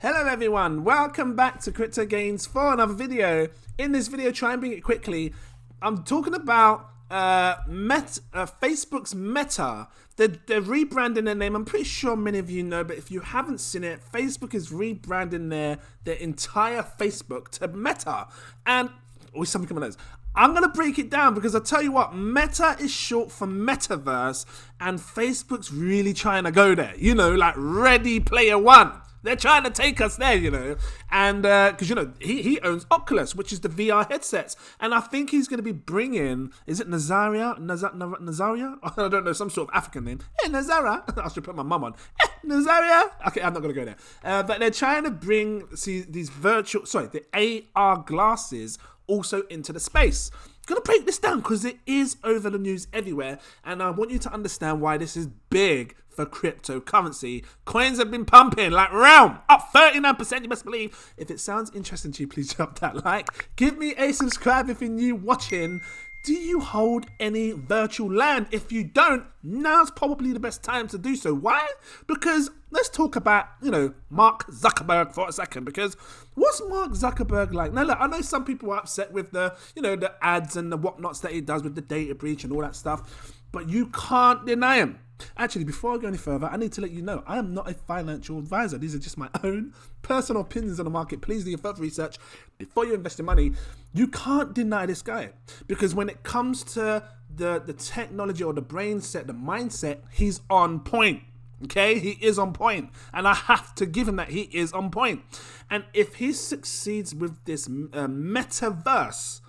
Hello everyone, welcome back to Crypto Gains for another video. In this video, try and bring it quickly. I'm talking about Facebook's Meta. They're rebranding their name. I'm pretty sure many of you know, but if you haven't seen it, Facebook is rebranding their entire Facebook to Meta. And always something coming out. I'm going to break it down because I tell you what, Meta is short for metaverse, and Facebook's really trying to go there. You know, like Ready Player One. They're trying to take us there, you know, and because, you know, he owns Oculus, which is the VR headsets, and I think he's going to be bringing, is it Nazaria? Nazaria? I don't know, some sort of African name. Hey, Nazara. I should put my mum on. Hey, Nazaria. Okay, I'm not going to go there. But they're trying to bring, these the AR glasses also into the space. I'm going to break this down because it is over the news everywhere, and I want you to understand why this is big for cryptocurrency. Coins have been pumping like realm, up 39%, you must believe. If it sounds interesting to you, please drop that like. Give me a subscribe if you're new watching. Do you hold any virtual land? If you don't, now's probably the best time to do so. Why? Because let's talk about, you know, Mark Zuckerberg for a second. Because what's Mark Zuckerberg like? Now, look, I know some people are upset with the, you know, the ads and the whatnots that he does with the data breach and all that stuff, but you can't deny him. Actually, before I go any further, I need to let you know I am not a financial advisor. These are just my own personal opinions on the market. Please do your further research before you invest your money. You can't deny this guy, because when it comes to the technology or the brain set, the mindset, he's on point. Okay, he is on point, and I have to give him that. He is on point. And if he succeeds with this metaverse,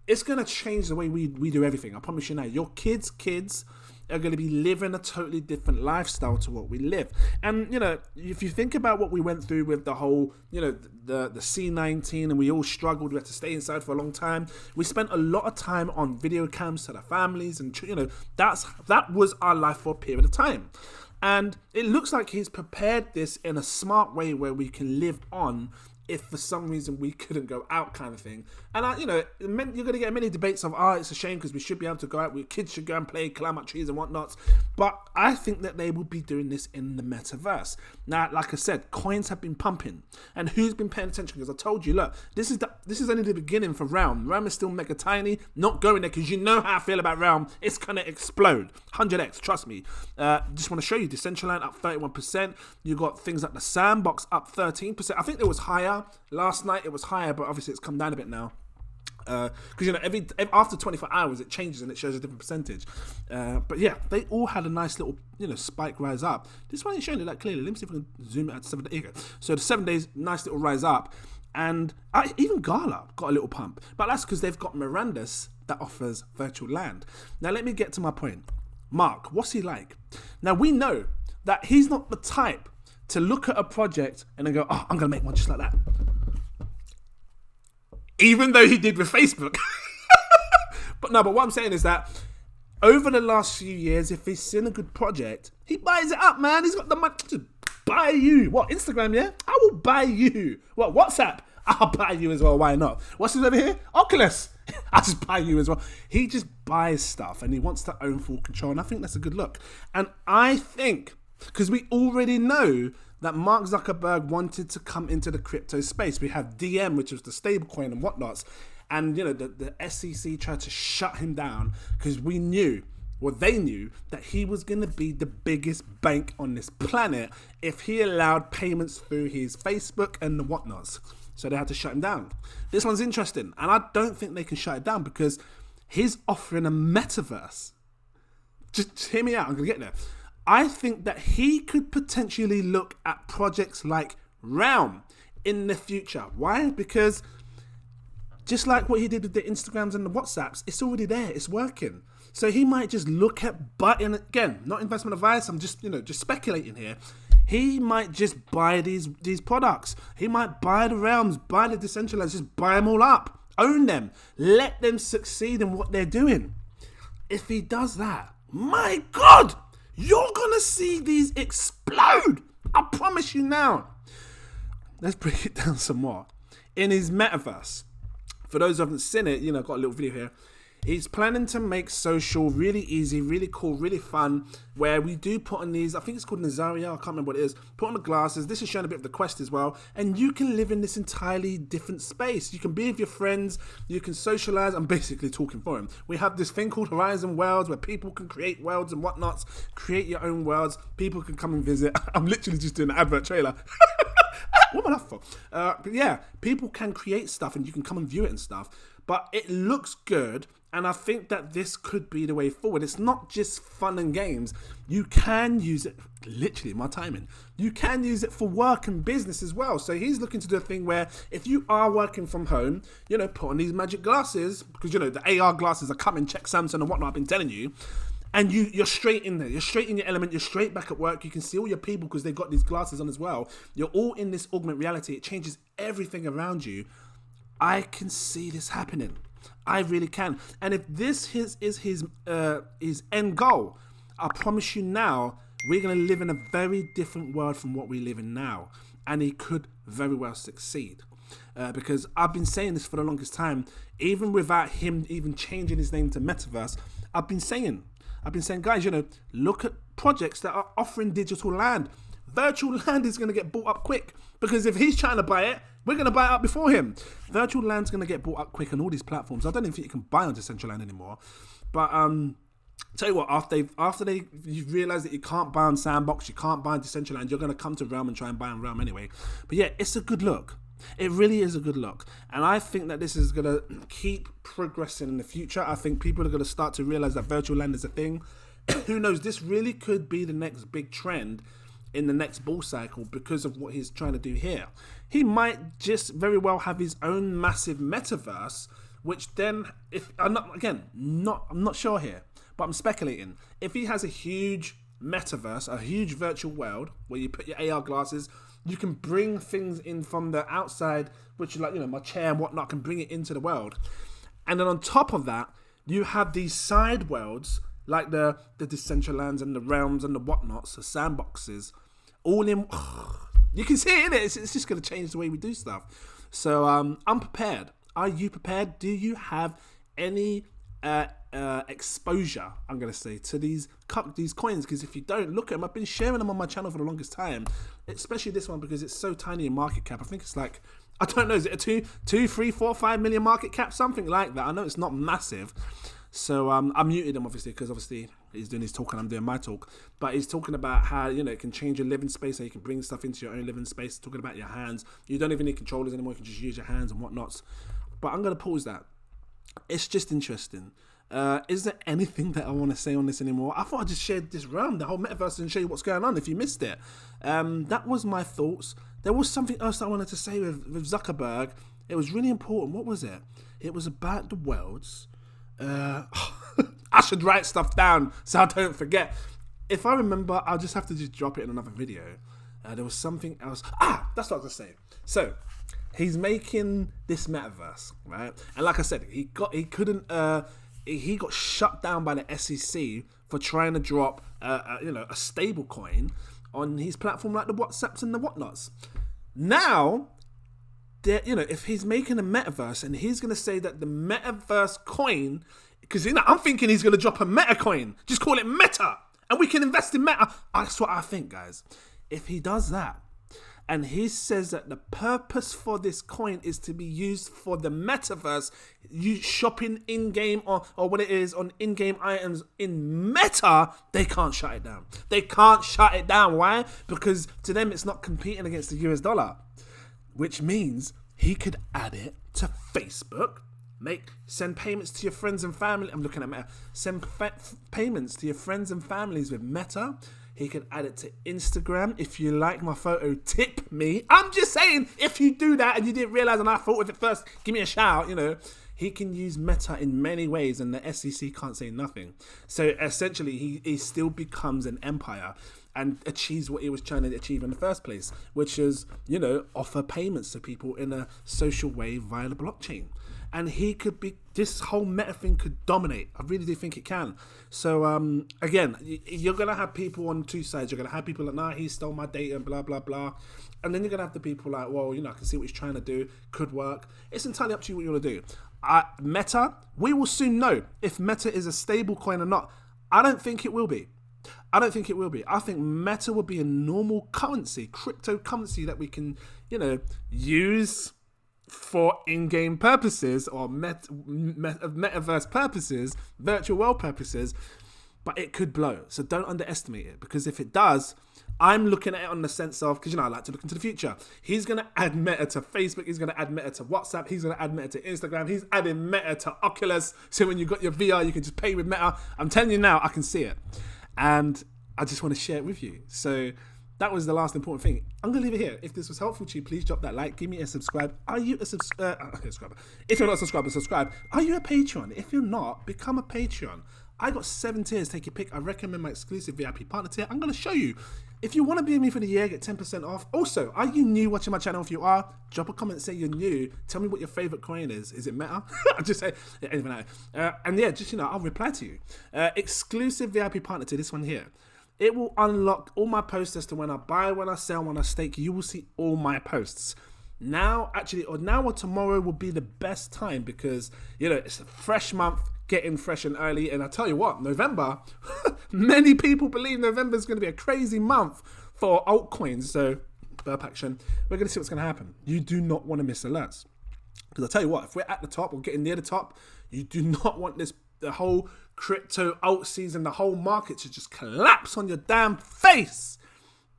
it's going to change the way we do everything. I promise you now. Your kids are going to be living a totally different lifestyle to what we live. And, you know, if you think about what we went through with the whole, you know, the C-19, and we all struggled, we had to stay inside for a long time. We spent a lot of time on video cams to the families, and, you know, that was our life for a period of time. And it looks like he's prepared this in a smart way where we can live on if for some reason we couldn't go out, kind of thing. And, you know, you're going to get many debates of, it's a shame because we should be able to go out. Kids should go and play, climb up trees and whatnots. But I think that they will be doing this in the metaverse. Now, like I said, coins have been pumping. And who's been paying attention? Because I told you, look, this is only the beginning for Realm. Realm is still mega tiny. Not going there because you know how I feel about Realm. It's going to explode. 100x, trust me. Just want to show you, Decentraland up 31%. You got things like the Sandbox up 13%. I think it was higher. Last night it was higher, but obviously it's come down a bit now. Because, you know, after 24 hours it changes and it shows a different percentage. But yeah, they all had a nice little, you know, spike rise up. This one ain't showing it that clearly. Let me see if I can zoom it out to 7 days. Here you go. So the 7 days, nice little rise up. And even Gala got a little pump. But that's because they've got Mirandas that offers virtual land. Now let me get to my point. Mark, what's he like? Now we know that he's not the type to look at a project and then go, I'm going to make one just like that. Even though he did with Facebook. But what I'm saying is that over the last few years, if he's seen a good project, he buys it up, man. He's got the money to buy you. What, Instagram, yeah? I will buy you. What, WhatsApp? I'll buy you as well. Why not? What's this over here? Oculus. I'll just buy you as well. He just buys stuff and he wants to own full control. And I think that's a good look. And I think, because we already know that Mark Zuckerberg wanted to come into the crypto space. We have DM, which was the stablecoin and whatnots. And, you know, the SEC tried to shut him down because they knew that he was going to be the biggest bank on this planet if he allowed payments through his Facebook and the whatnots. So they had to shut him down. This one's interesting. And I don't think they can shut it down because he's offering a metaverse. Just hear me out. I'm going to get there. I think that he could potentially look at projects like Realm in the future. Why? Because just like what he did with the Instagrams and the WhatsApps, it's already there. It's working. So he might just look at, and again, not investment advice. I'm just, you know, just speculating here. He might just buy these products. He might buy the Realms, buy the Decentralized, just buy them all up, own them, let them succeed in what they're doing. If he does that, my God, you're going to see these explode. I promise you now. Let's break it down some more. In his metaverse, for those who haven't seen it, you know, I've got a little video here. He's planning to make social really easy, really cool, really fun, where we do put on these, I think it's called Nazaria, I can't remember what it is, put on the glasses. This is showing a bit of the quest as well, and you can live in this entirely different space. You can be with your friends, you can socialize. I'm basically talking for him. We have this thing called Horizon Worlds, where people can create worlds and whatnots, create your own worlds. People can come and visit. I'm literally just doing an advert trailer. What am I laughing for? But yeah, people can create stuff and you can come and view it and stuff. But it looks good, and I think that this could be the way forward. It's not just fun and games. You can use it, literally my timing, you can use it for work and business as well. So he's looking to do a thing where if you are working from home, put on these magic glasses, because the AR glasses are coming, check Samsung and whatnot, I've been telling you. And you're straight in there. You're straight in your element. You're straight back at work. You can see all your people because they've got these glasses on as well. You're all in this augmented reality. It changes everything around you. I can see this happening. I really can. And if this is his end goal, I promise you now, we're going to live in a very different world from what we live in now. And he could very well succeed. Because I've been saying this for the longest time, even without him even changing his name to Metaverse, I've been saying, guys, look at projects that are offering digital land. Virtual land is going to get bought up quick, because if he's trying to buy it, we're going to buy it up before him. Virtual land's going to get bought up quick on all these platforms. I don't even think you can buy on Decentraland anymore. But tell you what, after you realise that you can't buy on Sandbox, you can't buy on Decentraland, you're going to come to Realm and try and buy on Realm anyway. But yeah, it's a good look. It really is a good look. And I think that this is going to keep progressing in the future. I think people are going to start to realise that virtual land is a thing. Who knows, this really could be the next big trend in the next bull cycle because of what he's trying to do here. He might just very well have his own massive metaverse, which then, I'm not sure here, but I'm speculating. If he has a huge metaverse, a huge virtual world where you put your AR glasses, you can bring things in from the outside, which is like, my chair and whatnot, can bring it into the world. And then on top of that, you have these side worlds, like the Decentralands and the Realms and the whatnots, the sandboxes, all in. You can see it, innit? It's just going to change the way we do stuff. So I'm prepared. Are you prepared? Do you have any exposure, I'm going to say, to these coins? Because if you don't, look at them. I've been sharing them on my channel for the longest time, especially this one because it's so tiny in market cap. I think it's like, I don't know, is it a 2, 3, 4, 5 million market cap? Something like that. I know it's not massive. So I muted him obviously because obviously he's doing his talk and I'm doing my talk. But he's talking about how it can change your living space, how you can bring stuff into your own living space. Talking about your hands, you don't even need controllers anymore. You can just use your hands and whatnots. But I'm gonna pause that. It's just interesting. Is there anything that I want to say on this anymore? I thought I just shared this realm, the whole metaverse, and show you what's going on if you missed it. That was my thoughts. There was something else that I wanted to say with Zuckerberg. It was really important. What was it? It was about the worlds. I should write stuff down so I don't forget. If I remember, I'll just have to just drop it in another video. There was something else. That's what I was going to say. So he's making this metaverse, right? And like I said, he got shut down by the SEC for trying to drop a stable coin on his platform like the WhatsApps and the whatnots. Now, if he's making a metaverse and he's going to say that the metaverse coin, because I'm thinking he's going to drop a meta coin, just call it meta, and we can invest in meta. That's what I think, guys. If he does that, and he says that the purpose for this coin is to be used for the metaverse, you shopping in-game or what it is on in-game items in Meta, they can't shut it down. They can't shut it down. Why? Because to them, it's not competing against the US dollar, which means he could add it to Facebook, send payments to your friends and family. I'm looking at Meta. Send payments to your friends and families with Meta. He can add it to Instagram. If you like my photo, tip me. I'm just saying, if you do that and you didn't realize and I thought of it first, give me a shout, He can use Meta in many ways and the SEC can't say nothing. So essentially, he still becomes an empire and achieves what he was trying to achieve in the first place, which is, offer payments to people in a social way via the blockchain. and he could be, this whole meta thing could dominate. I really do think it can. So again, you're gonna have people on two sides. You're gonna have people like, nah, he stole my data and blah blah blah, and then you're gonna have the people like, well, I can see what he's trying to do, could work. It's entirely up to you what you want to do. Meta, we will soon know if Meta is a stable coin or not. I don't think it will be. I think Meta will be a normal currency, cryptocurrency that we can, use for in-game purposes or metaverse purposes, virtual world purposes, but it could blow. So don't underestimate it, because if it does, I'm looking at it on the sense of, because I like to look into the future. He's going to add Meta to Facebook. He's going to add Meta to WhatsApp. He's going to add Meta to Instagram. He's adding Meta to Oculus. So when you've got your VR, you can just pay with Meta. I'm telling you now, I can see it. And I just want to share it with you. So that was the last important thing. I'm going to leave it here. If this was helpful to you, please drop that like. Give me a subscribe. Are you a subscriber? If you're not a subscriber, subscribe. Are you a Patreon? If you're not, become a Patreon. I got 7 tiers. Take your pick. I recommend my exclusive VIP partner tier. I'm going to show you. If you want to be with me for the year, get 10% off. Also, are you new watching my channel? If you are, drop a comment, say you're new. Tell me what your favorite coin is. Is it Meta? I'm just saying, anything like that. And yeah, just, I'll reply to you. Exclusive VIP partner tier, this one here. It will unlock all my posts as to when I buy, when I sell, when I stake. You will see all my posts. Now or tomorrow will be the best time, because, it's a fresh month, getting fresh and early. And I tell you what, November, many people believe November is going to be a crazy month for altcoins. So, burp action. We're going to see what's going to happen. You do not want to miss alerts. Because I tell you what, if we're at the top or getting near the top, you do not want the whole crypto alt season, the whole market to just collapse on your damn face.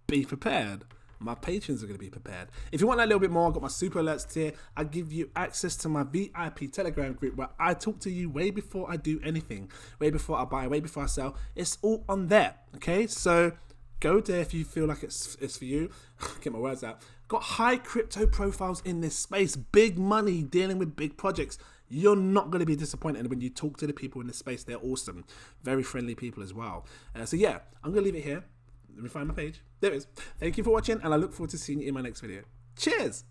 Be prepared. My patrons are going to be prepared. If you want that a little bit more, I've got my super alerts tier. I give you access to my VIP Telegram group where I talk to you way before I do anything, way before I buy, way before I sell. It's all on there. Okay, so go there if you feel like it's for you. Get my words out. Got high crypto profiles in this space, big money, dealing with big projects. You're not going to be disappointed when you talk to the people in this space. They're awesome. Very friendly people as well. So yeah, I'm going to leave it here. Let me find my page. There it is. Thank you for watching, and I look forward to seeing you in my next video. Cheers!